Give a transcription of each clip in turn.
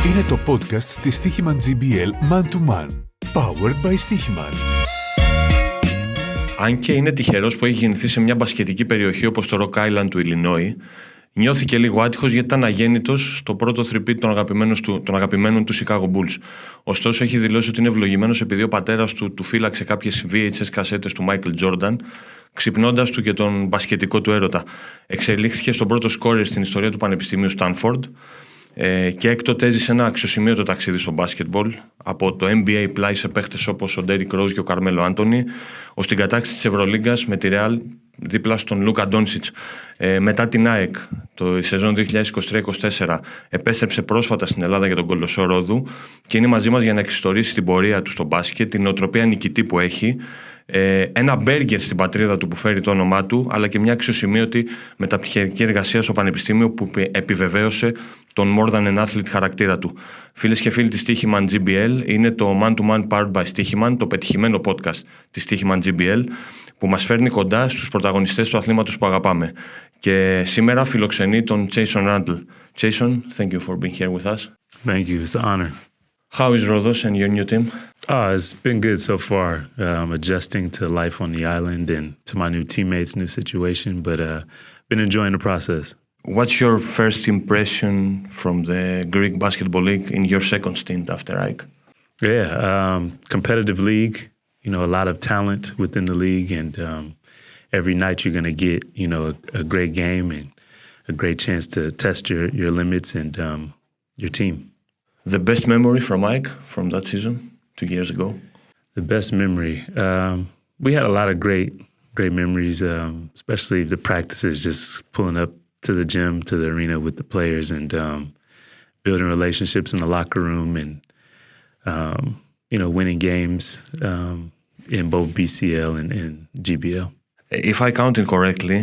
Είναι το podcast της Stoiximan GBL Man to Man. Powered by Stoiximan. Αν και είναι τυχερός που έχει γεννηθεί σε μια μπασκετική περιοχή όπως το Rock Island του Illinois, νιώθηκε λίγο άτυχος γιατί ήταν αγέννητος στο πρώτο θρυπίτι των αγαπημένων του Chicago Bulls. Ωστόσο, έχει δηλώσει ότι είναι ευλογημένος επειδή ο πατέρας του φύλαξε κάποιες VHS κασέτες του Michael Jordan, ξυπνώντας του και τον μπασκετικό του έρωτα. Εξελίχθηκε στον πρώτο σκόρερ στην ιστορία του Πανεπιστημίου Stanford και έκτοτε έζησε ένα αξιοσημείωτο ταξίδι στο μπάσκετμπολ, από το NBA πλάι σε παίχτες όπως ο Ρόουζ και ο Καρμέλο, ως την κατάκτηση της Ευρωλίγκας με τη Real δίπλα στον Λούκα Ντόντσιτς. Μετά την ΑΕΚ, το σεζόν 2023-2024, επέστρεψε πρόσφατα στην Ελλάδα για τον Κολοσσό Ρόδου και είναι μαζί μας για να εξιστορήσει την πορεία του στο μπάσκετ, την νοοτροπία νικητή που έχει, ένα μπέργκερ στην πατρίδα του που φέρει το όνομά του, αλλά και μια αξιοσημείωτη μεταπτυχιακή εργασία στο Πανεπιστήμιο που επιβεβαίωσε τον more than an athlete χαρακτήρα του. Φίλες και φίλοι της Stoiximan GBL, είναι το Man to Man Powered by Stoiximan, το πετυχημένο podcast της Stoiximan GBL, που μας φέρνει κοντά στους πρωταγωνιστές του αθλήματος που αγαπάμε. Και σήμερα φιλοξενεί τον Τσέισον Ραντλ. Jason, thank you for being here with us. Thank you. It's an honor. How is Rhodos and your new team? It's been good so far. Adjusting to life on the island and to my new teammates, new situation, but been enjoying the process. What's your first impression from the Greek Basketball League in your second stint after AEK? Yeah, competitive league. You know, a lot of talent within the league, and every night you're going to get, you know, a great game and a great chance to test your limits and your team. The best memory from AEK from that season 2 years ago? The best memory. We had a lot of great memories, especially the practices, just pulling up to the gym, to the arena with the players and building relationships in the locker room and, you know, winning games in both BCL and GBL. If I counted correctly,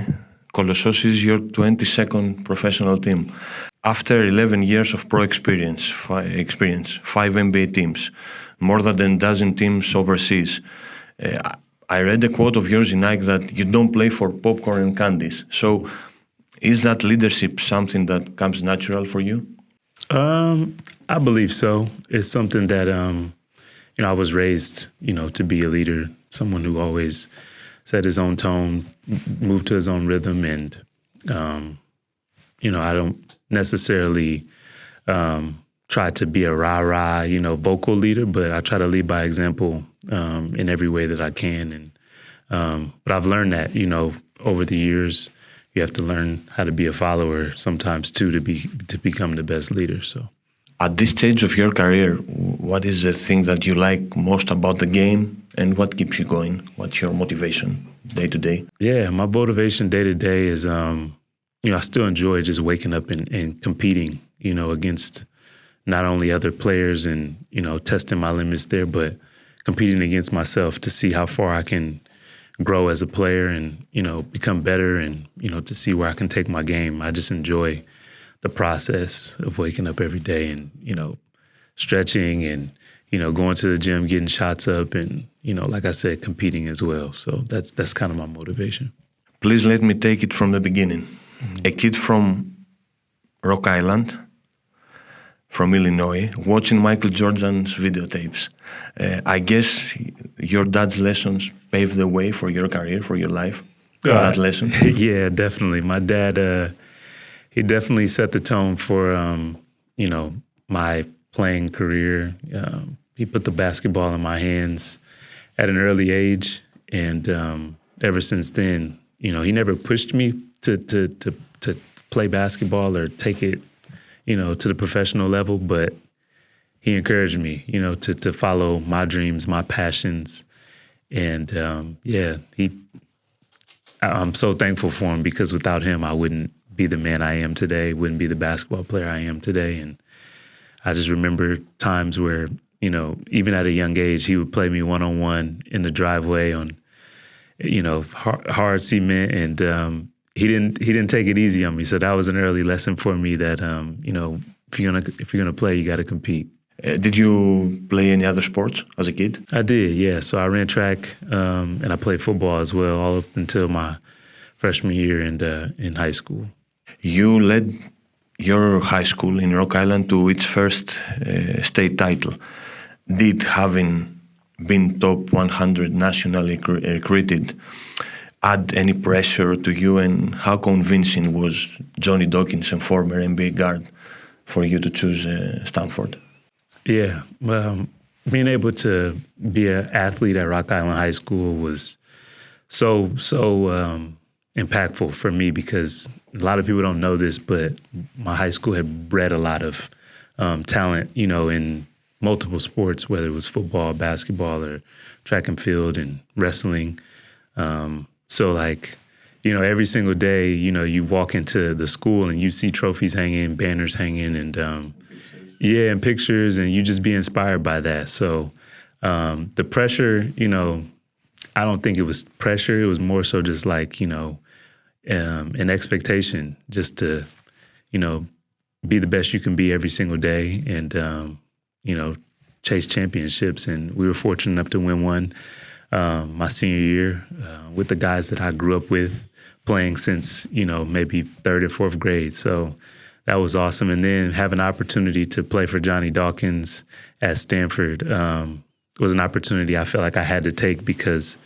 Kolossos is your 22nd professional team. After 11 years of pro experience, 5 NBA teams, more than a dozen teams overseas. I read a quote of yours in AEK that you don't play for popcorn and candies. So is that leadership something that comes natural for you? I believe so. It's something that, you know, I was raised, you know, to be a leader, someone who always set his own tone, moved to his own rhythm, and, you know, I don't necessarily try to be a rah-rah, you know, vocal leader, but I try to lead by example in every way that I can. And but I've learned that, you know, over the years, you have to learn how to be a follower sometimes too to become the best leader. So, at this stage of your career, what is the thing that you like most about the game, and what keeps you going? What's your motivation day to day? Yeah, my motivation day to day is, you know, I still enjoy just waking up and competing, you know, against not only other players and, you know, testing my limits there, but competing against myself to see how far I can grow as a player and, you know, become better and, you know, to see where I can take my game. I just enjoy the process of waking up every day and, you know, stretching and, you know, going to the gym, getting shots up and, you know, like I said, competing as well. So that's kind of my motivation. Please let me take it from the beginning. Mm-hmm. A kid from Rock Island, from Illinois, watching Michael Jordan's videotapes. I guess your dad's lessons paved the way for your career, for your life. That lesson. Yeah, definitely. My dad, he definitely set the tone for, you know, my playing career. He put the basketball in my hands at an early age. And ever since then, you know, he never pushed me to play basketball or take it, you know, to the professional level, but he encouraged me, you know, to follow my dreams, my passions. And yeah, I'm so thankful for him because without him, I wouldn't be the man I am today, wouldn't be the basketball player I am today. And I just remember times where, you know, even at a young age, he would play me one-on-one in the driveway on, you know, hard cement. And he didn't take it easy on me. So that was an early lesson for me that, you know, if you're gonna play, you got to compete. Did you play any other sports as a kid? I did, yeah. So I ran track and I played football as well, all up until my freshman year in high school. You led your high school in Rock Island to its first state title. Did having been top 100 nationally recruited add any pressure to you, and how convincing was Johnny Dawkins, and former NBA guard, for you to choose Stanford? Yeah, being able to be an athlete at Rock Island High School was so impactful for me, because a lot of people don't know this, but my high school had bred a lot of talent, in multiple sports, whether it was football, basketball, or track and field and wrestling. So every single day, you walk into the school and you see trophies hanging, banners hanging, and and pictures, and you just be inspired by that. So the pressure, I don't think it was pressure. It was more so just an expectation just to, be the best you can be every single day, and, chase championships. And we were fortunate enough to win one my senior year with the guys that I grew up with, playing since, maybe third or fourth grade. So that was awesome. And then having an opportunity to play for Johnny Dawkins at Stanford was an opportunity I felt like I had to take because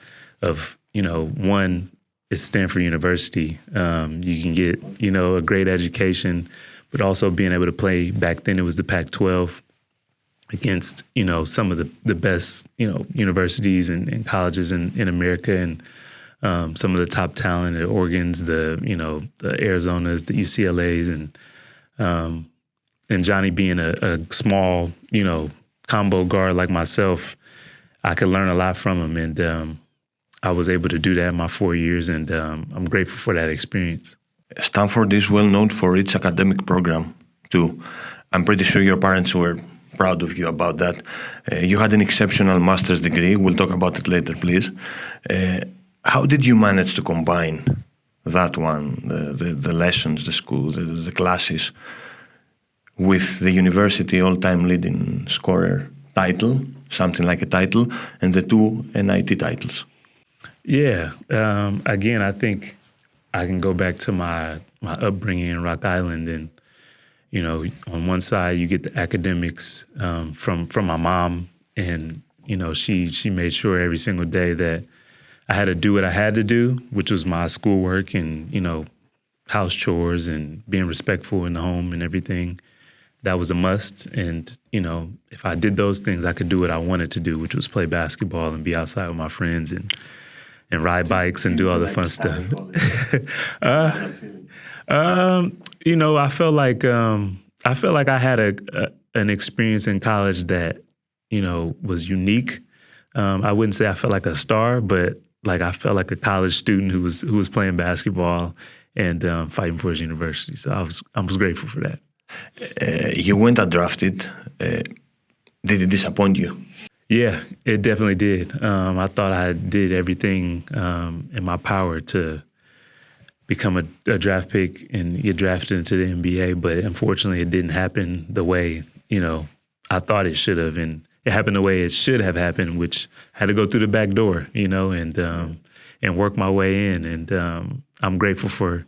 of, one, it's Stanford University. You can get, a great education, but also being able to play, back then it was the Pac-12, against, some of the best, universities and colleges in America, and some of the top talent, the Oregons, the Arizonas, the UCLAs, and Johnny being a small, combo guard like myself, I could learn a lot from him. And I was able to do that in my 4 years, and I'm grateful for that experience. Stanford is well known for its academic program, too. I'm pretty sure your parents were proud of you about that. You had an exceptional master's degree. We'll talk about it later, please. How did you manage to combine that one, the lessons, the school, the classes, with the university all-time leading scorer title, something like a title, and the two NIT titles? Yeah. Again, I think I can go back to my upbringing in Rock Island, and on one side you get the academics from my mom, and she made sure every single day that I had to do what I had to do, which was my schoolwork and house chores and being respectful in the home and everything. That was a must. And if I did those things, I could do what I wanted to do, which was play basketball and be outside with my friends and ride bikes and do all the fun stuff. I felt like I had an experience in college that, was unique. I wouldn't say I felt like a star, but I felt like a college student who was playing basketball and fighting for his university. So I was grateful for that. You went undrafted. Did it disappoint you? Yeah, it definitely did. I thought I did everything in my power to become a draft pick and get drafted into the NBA, but unfortunately it didn't happen the way, I thought it should have. And it happened the way it should have happened, which had to go through the back door, and work my way in. And I'm grateful for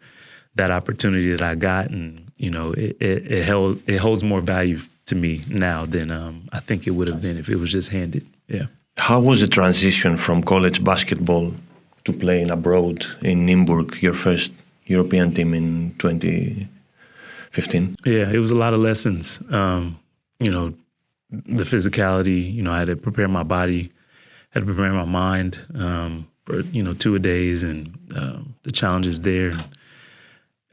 that opportunity that I got. And, it holds more value to me now than I think it would have been if it was just handed. Yeah. How was the transition from college basketball to playing abroad in Nymburk, your first European team in 2015? Yeah, it was a lot of lessons. The physicality, I had to prepare my body, had to prepare my mind for, 2-a-days and the challenges there.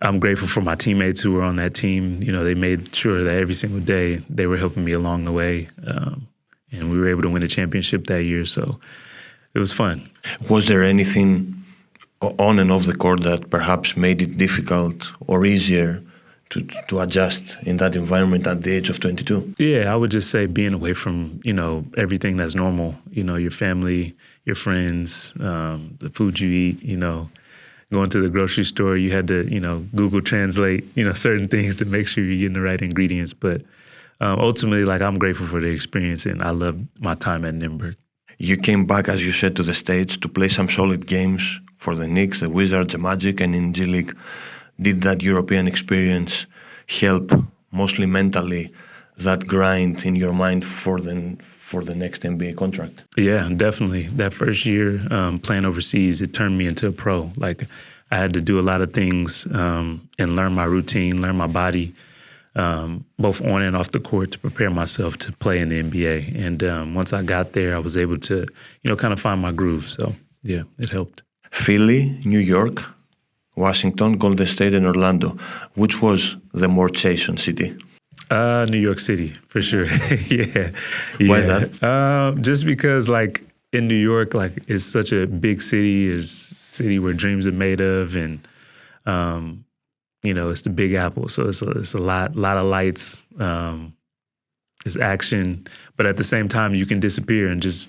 I'm grateful for my teammates who were on that team. They made sure that every single day they were helping me along the way. And we were able to win a championship that year. So it was fun. Was there anything on and off the court that perhaps made it difficult or easier to adjust in that environment at the age of 22? Yeah, I would just say being away from, everything that's normal, your family, your friends, the food you eat, going to the grocery store, you had to, Google Translate, certain things to make sure you're getting the right ingredients. But ultimately, I'm grateful for the experience, and I love my time at Nymburk. You came back, as you said, to the States to play some solid games for the Knicks, the Wizards, the Magic, and in G League. Did that European experience help, mostly mentally, that grind in your mind for the next NBA contract? Yeah, definitely. That first year playing overseas, it turned me into a pro. Like I had to do a lot of things and learn my routine, learn my body, both on and off the court to prepare myself to play in the NBA. And once I got there, I was able to, kind of find my groove. So yeah, it helped. Philly, New York, Washington, Golden State, and Orlando. Which was the more Czéisson city? New York City, for sure. Yeah. Why is that? Just because, like, in New York, like, it's such a big city. It's a city where dreams are made of, and, it's the Big Apple. So it's a lot of lights. It's action. But at the same time, you can disappear and just,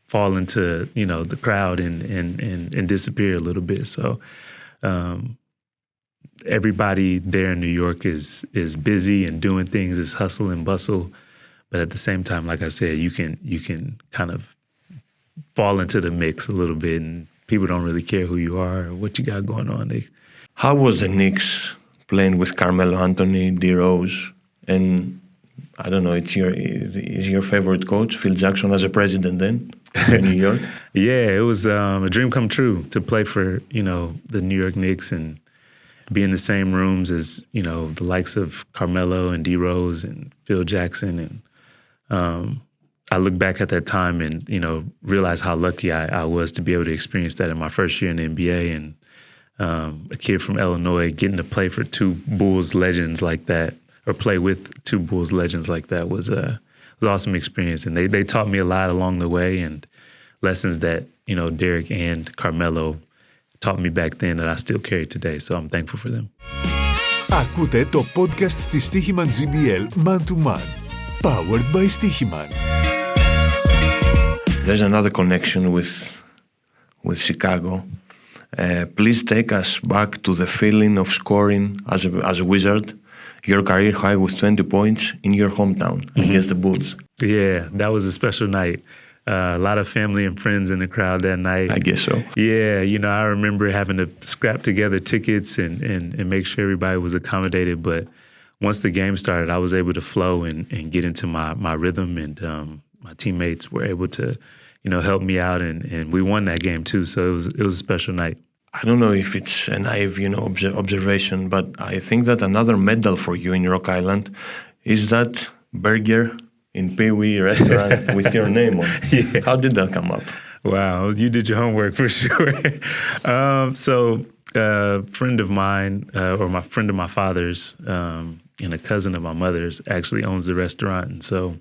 fall into, the crowd and disappear a little bit. So everybody there in New York is busy and doing things, is hustle and bustle. But at the same time, like I said, you can kind of fall into the mix a little bit, and people don't really care who you are or what you got going on. How was the Knicks playing with Carmelo Anthony, Rose, and I don't know, is your favorite coach, Φιλ Τζάκσον, as a president then in New York? Yeah, it was a dream come true to play for, the New York Knicks and be in the same rooms as, the likes of Carmelo and Rose and Phil Jackson. And I look back at that time and, realize how lucky I was to be able to experience that in my first year in the NBA. And a kid from Illinois getting to play for two Bulls legends like that, or play with two Bulls legends like that was an awesome experience. And they taught me a lot along the way, and lessons that, Derek and Carmelo taught me back then that I still carry today. So I'm thankful for them. Ακούτε το podcast της Stoiximan GBL Man to Man. Powered by Stoiximan. There's another connection with Chicago. Please take us back to the feeling of scoring as a Wizard, your career high with 20 points in your hometown against the Bulls. Yeah, that was a special night. A lot of family and friends in the crowd that night. I guess so. Yeah, I remember having to scrap together tickets and make sure everybody was accommodated. But once the game started, I was able to flow and get into my rhythm, and my teammates were able to, help me out, and we won that game too. So it was a special night. I don't know if it's a naive, observation, but I think that another medal for you in Rock Island is that burger in Pee Wee restaurant with your name on. Yeah. How did that come up? Wow, you did your homework for sure. So a friend of mine, or my friend of my father's, and a cousin of my mother's actually owns the restaurant. And so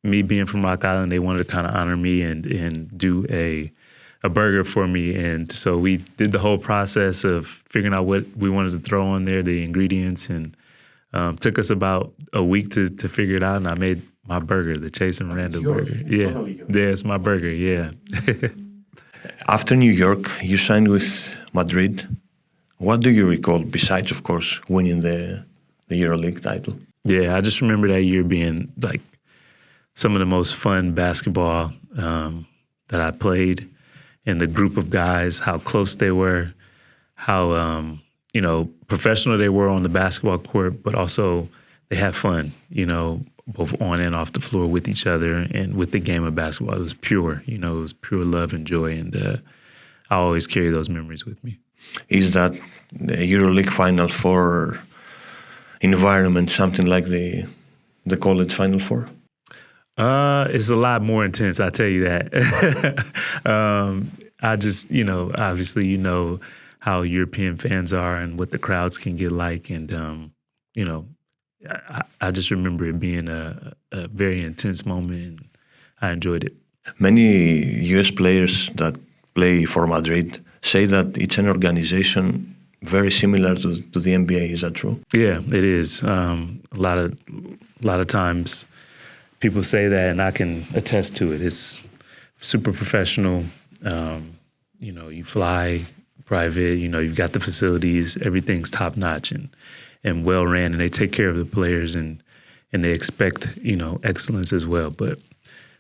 me being from Rock Island, they wanted to kind of honor me and do a burger for me. And so we did the whole process of figuring out what we wanted to throw on there, the ingredients, and took us about a week to figure it out. And I made my burger, the Τσέισον Ραντλ burger. Yeah, it's my burger, yeah. After New York, you signed with Madrid. What do you recall, besides, of course, winning the EuroLeague title? Yeah, I just remember that year being like some of the most fun basketball that I played. And the group of guys, how close they were, how, professional they were on the basketball court, but also they had fun, both on and off the floor with each other and with the game of basketball. It was pure, it was pure love and joy. And I always carry those memories with me. Is that the EuroLeague Final Four environment something like the college Final Four? It's a lot more intense, I'll tell you that. I just, obviously, how European fans are and what the crowds can get like. And, I just remember it being a very intense moment, and I enjoyed it. Many US players that play for Madrid say that it's an organization very similar to the NBA. Is that true? Yeah, it is. A lot of times people say that, and I can attest to it. It's super professional. You fly private, you've got the facilities, everything's top notch and well ran, and they take care of the players, and they expect, excellence as well. But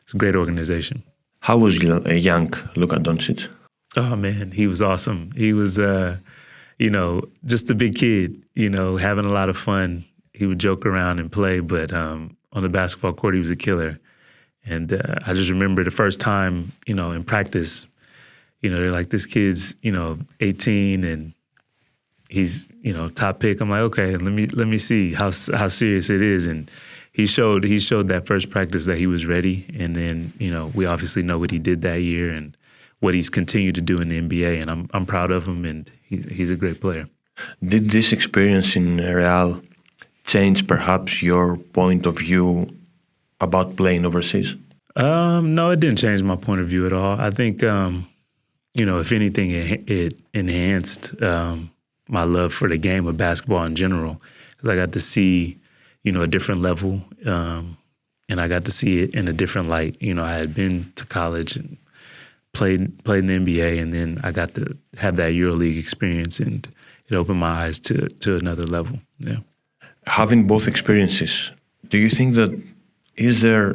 it's a great organization. How was young Luka Doncic? Oh man, he was awesome. He was just a big kid, having a lot of fun. He would joke around and play, but on the basketball court, he was a killer. And I just remember the first time, in practice, they're like, this kid's, 18 and he's, top pick. I'm like, okay, let me see how serious it is. And he showed that first practice that he was ready. And then, we obviously know what he did that year and what he's continued to do in the NBA. And I'm proud of him, and he's a great player. Did this experience in Real change perhaps your point of view about playing overseas? No, it didn't change my point of view at all. I think, if anything, it enhanced my love for the game of basketball in general, because I got to see, a different level, and I got to see it in a different light. I had been to college and played in the NBA, and then I got to have that EuroLeague experience, and it opened my eyes to another level. Yeah. Having both experiences, do you think that is there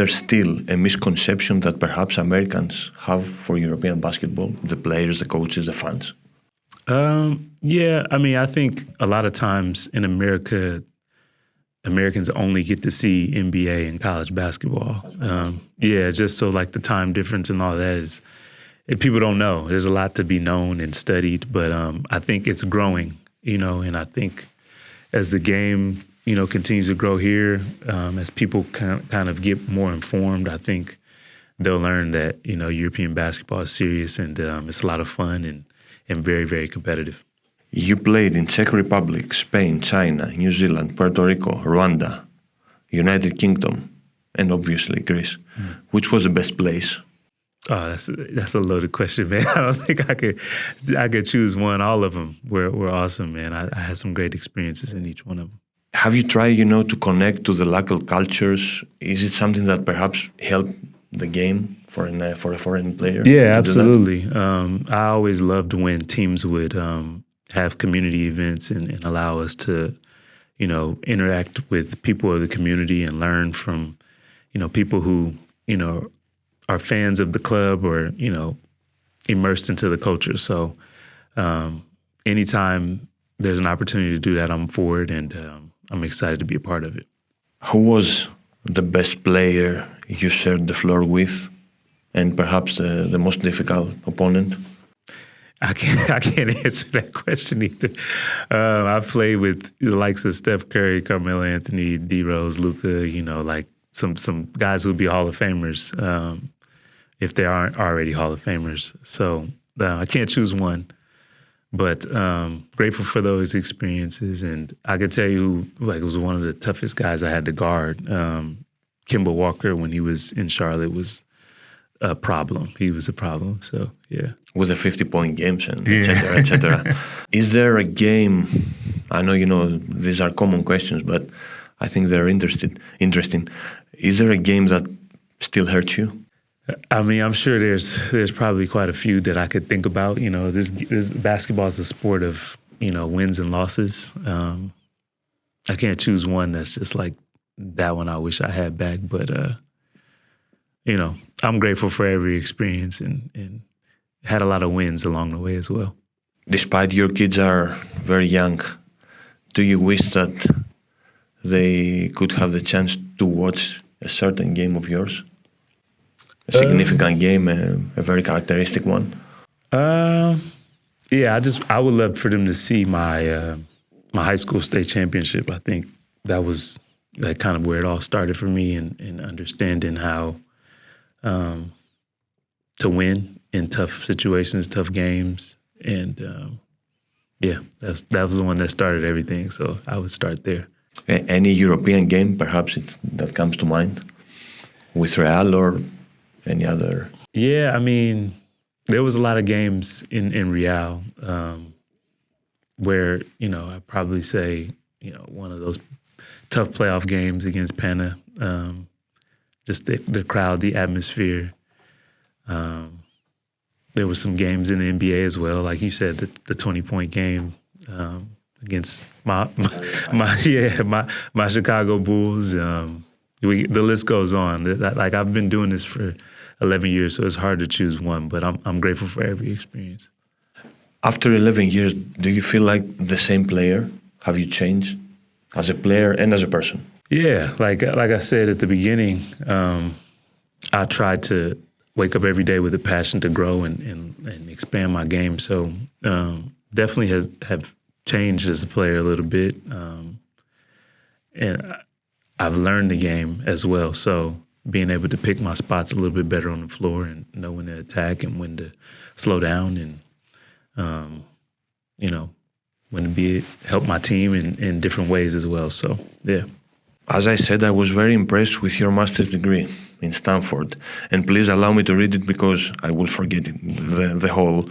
still a misconception that perhaps Americans have for European basketball, the players, the coaches, the fans? Yeah, I think a lot of times in America, Americans only get to see NBA and college basketball. Just so like the time difference and all that is, people don't know. There's a lot to be known and studied, but I think it's growing, and I think as the game, continues to grow here, as people kind of get more informed, I think they'll learn that, European basketball is serious and it's a lot of fun and very, very competitive. You played in Czech Republic, Spain, China, New Zealand, Puerto Rico, Rwanda, United Kingdom, and obviously Greece. Mm. Which was the best place? Oh, that's a loaded question, man. I don't think I could choose one. All of them were awesome, man. I had some great experiences in each one of them. Have you tried, to connect to the local cultures? Is it something that perhaps helped the game for a foreign player? Yeah, absolutely. I always loved when teams would have community events and allow us to, interact with people of the community and learn from, people who, are fans of the club or, immersed into the culture. So anytime there's an opportunity to do that, I'm for it, and I'm excited to be a part of it. Who was the best player you shared the floor with, and perhaps the most difficult opponent? I can't answer that question either. I've played with the likes of Steph Curry, Carmelo Anthony, D Rose, Luka. Like some guys who'd be Hall of Famers if they aren't already Hall of Famers. So I can't choose one. But grateful for those experiences, and I could tell you, it was one of the toughest guys I had to guard. Kemba Walker, when he was in Charlotte, was a problem. He was a problem. So yeah, with the 50-point games and etc. etc. Is there a game? I know these are common questions, but I think they're interesting. Is there a game that still hurts you? I'm sure there's probably quite a few that I could think about. This basketball is a sport of, wins and losses. I can't choose one that's just like that one I wish I had back. But, I'm grateful for every experience and had a lot of wins along the way as well. Despite your kids are very young, do you wish that they could have the chance to watch a certain game of yours? A significant game, a very characteristic one. Yeah, I would love for them to see my my high school state championship. I think that was kind of where it all started for me, and understanding how to win in tough situations, tough games, and that was the one that started everything. So I would start there. Any European game, perhaps that comes to mind, with Real or any other? Yeah, there was a lot of games in Real where, I'd probably say, one of those tough playoff games against Pana, just the crowd, the atmosphere. There were some games in the NBA as well, like you said, the 20-point game against my Chicago Bulls. The list goes on. I've been doing this for 11 years, so it's hard to choose one, but I'm grateful for every experience. After 11 years, do you feel like the same player? Have you changed as a player and as a person? Yeah, like I said at the beginning, I tried to wake up every day with a passion to grow and expand my game. So definitely have changed as a player a little bit. And I've learned the game as well. So being able to pick my spots a little bit better on the floor and know when to attack and when to slow down and, when to help my team in different ways as well. So, yeah. As I said, I was very impressed with your master's degree in Stanford. And please allow me to read it because I will forget it, the whole.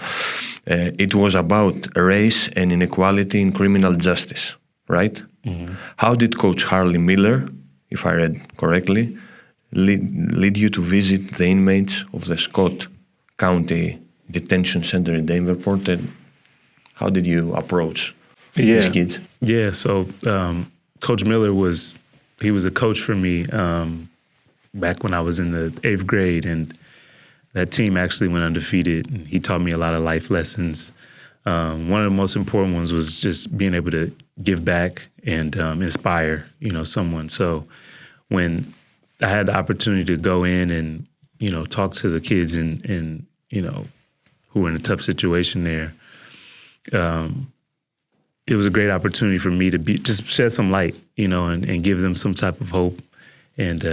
It was about race and inequality in criminal justice, right? Mm-hmm. How did Coach Harley Miller, if I read correctly, lead you to visit the inmates of the Scott County Detention Center in Davenport? And how did you approach these kids? Yeah, so Coach Miller was a coach for me back when I was in the 8th grade, and that team actually went undefeated, and he taught me a lot of life lessons. One of the most important ones was just being able to give back and inspire, someone. So when I had the opportunity to go in and, talk to the kids and who were in a tough situation there, it was a great opportunity for me to just shed some light, and give them some type of hope. And,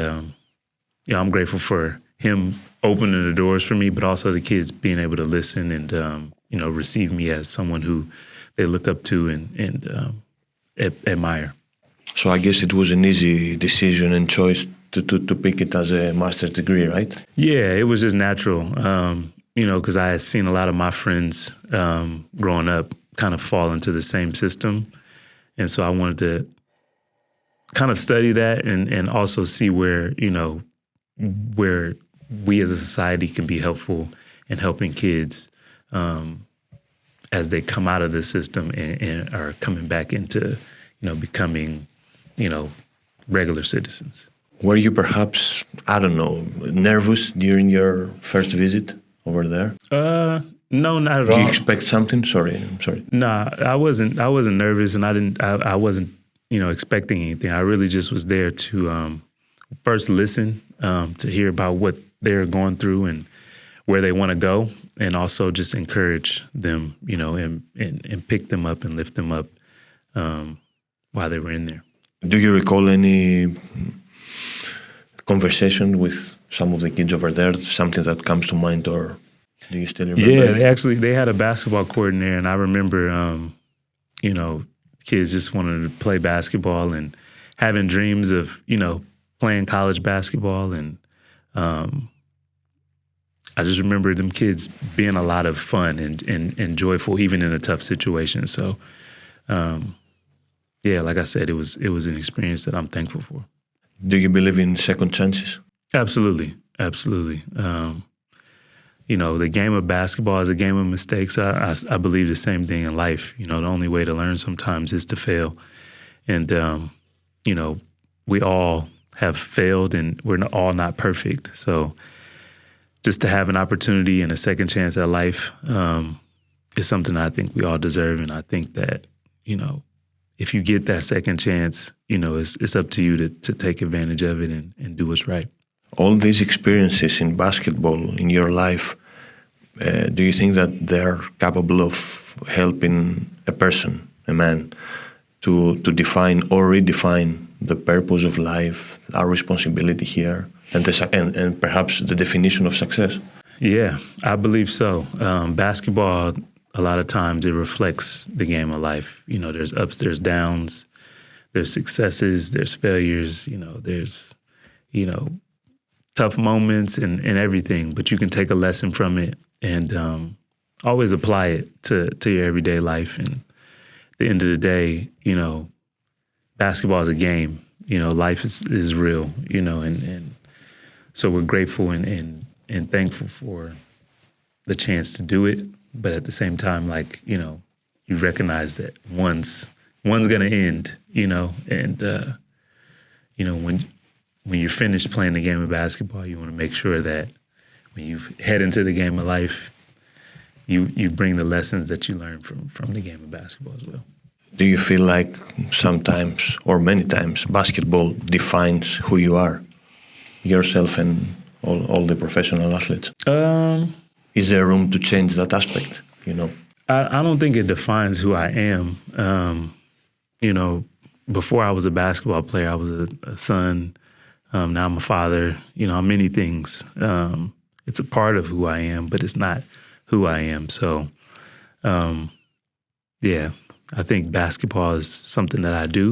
I'm grateful for him opening the doors for me, but also the kids being able to listen and, receive me as someone who they look up to and admire. So I guess it was an easy decision and choice to pick it as a master's degree, right? Yeah, it was just natural, because I had seen a lot of my friends growing up kind of fall into the same system. And so I wanted to kind of study that and also see where we as a society can be helpful in helping kids as they come out of the system and are coming back into, becoming, regular citizens. Were you perhaps, nervous during your first visit over there? No, not at all. Do you expect something? I'm sorry. No, I wasn't nervous, and I wasn't, expecting anything. I really just was there to first listen, to hear about what they're going through and where they want to go, and also just encourage them, and pick them up and lift them up while they were in there. Do you recall any conversation with some of the kids over there, something that comes to mind, or do you still remember? Yeah, they had a basketball court in there, and I remember, kids just wanted to play basketball and having dreams of, playing college basketball. And I just remember them kids being a lot of fun and joyful, even in a tough situation. So, like I said, it was an experience that I'm thankful for. Do you believe in second chances? Absolutely. The game of basketball is a game of mistakes. I believe the same thing in life. The only way to learn sometimes is to fail. And, we all have failed and we're all not perfect. So just to have an opportunity and a second chance at life is something I think we all deserve. And I think that, if you get that second chance, it's up to you to take advantage of it and do what's right. All these experiences in basketball in your life, do you think that they're capable of helping a person, a man, to define or redefine the purpose of life, our responsibility here, and perhaps the definition of success? Yeah, I believe so. Basketball, a lot of times it reflects the game of life. There's ups, there's downs, there's successes, there's failures, there's, tough moments and everything, but you can take a lesson from it and always apply it to your everyday life. And at the end of the day, basketball is a game. Life is real, and so we're grateful and thankful for the chance to do it. But at the same time, you recognize that one's going to end, and, when you're finished playing the game of basketball, you want to make sure that when you head into the game of life, you bring the lessons that you learn from the game of basketball as well. Do you feel like sometimes or many times basketball defines who you are, yourself and all the professional athletes? Is there room to change that aspect, you know? I don't think it defines who I am. You know, before I was a basketball player, I was a son. Now I'm a father. You know, I'm many things. It's a part of who I am, but it's not who I am. So, yeah, I think basketball is something that I do,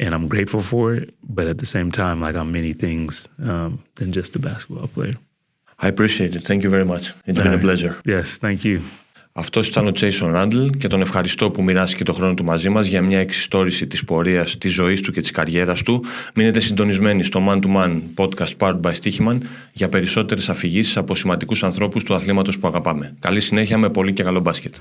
and I'm grateful for it. But at the same time, like, I'm many things than just a basketball player. I appreciate it. Thank you very much. It's been a pleasure. Yes, thank you. Αυτός ήταν ο Τσέισον Ραντλ και τον ευχαριστώ που μοιράστηκε το χρόνο του μαζί μας για μια εξιστόρηση της πορείας, της ζωής του και της καριέρας του. Μείνετε συντονισμένοι στο Man to Man podcast powered by Stoiximan για περισσότερες αφηγήσεις από σημαντικούς ανθρώπους του αθλήματος που αγαπάμε. Καλή συνέχεια με πολύ και καλό μπάσκετ.